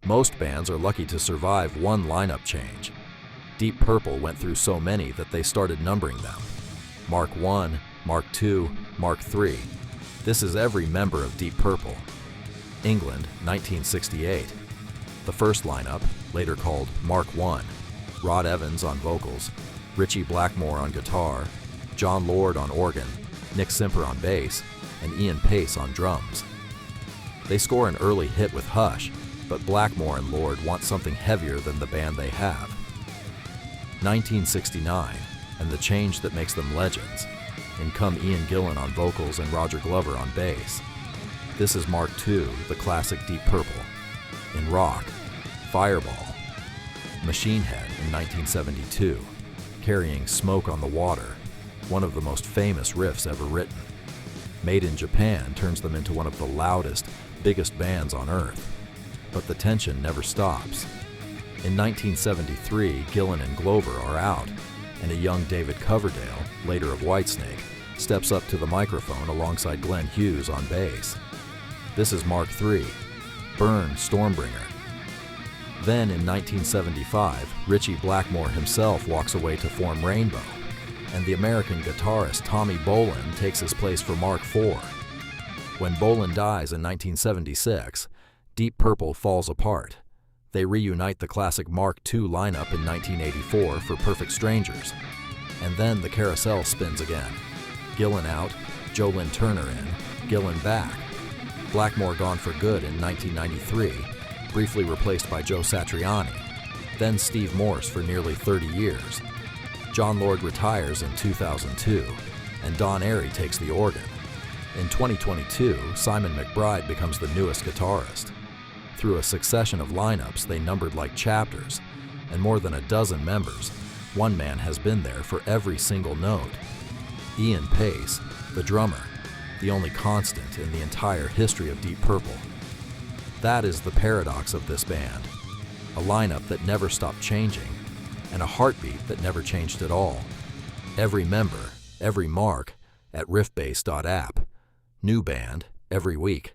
Most bands are lucky to survive one lineup change. Deep Purple went through so many that they started numbering them. Mark I, Mark II, Mark III. This is every member of Deep Purple. England, 1968. The first lineup, later called Mark I, Rod Evans on vocals, Ritchie Blackmore on guitar, John Lord on organ, Nick Simper on bass, and Ian Paice on drums. They score an early hit with Hush, but Blackmore and Lord want something heavier than the band they have. 1969, and the change that makes them legends. In come Ian Gillan on vocals and Roger Glover on bass. This is Mark II, the classic Deep Purple. In rock, Fireball. Machine Head in 1972, carrying Smoke on the Water, one of the most famous riffs ever written. Made in Japan turns them into one of the loudest, biggest bands on earth. But the tension never stops. In 1973, Gillan and Glover are out, and a young David Coverdale, later of Whitesnake, steps up to the microphone alongside Glenn Hughes on bass. This is Mark III, Burn Stormbringer. Then in 1975, Ritchie Blackmore himself walks away to form Rainbow, and the American guitarist Tommy Bolin takes his place for Mark IV. When Bolin dies in 1976, Deep Purple falls apart. They reunite the classic Mark II lineup in 1984 for Perfect Strangers, and then the carousel spins again. Gillan out, Joe Lynn Turner in, Gillan back. Blackmore gone for good in 1993, briefly replaced by Joe Satriani, then Steve Morse for nearly 30 years. John Lord retires in 2002, and Don Airey takes the organ. In 2022, Simon McBride becomes the newest guitarist. Through a succession of lineups, they numbered like chapters, and more than a dozen members. One man has been there for every single note. Ian Paice, the drummer, the only constant in the entire history of Deep Purple. That is the paradox of this band. A lineup that never stopped changing, and a heartbeat that never changed at all. Every member, every mark, at riffbase.app. New band, every week.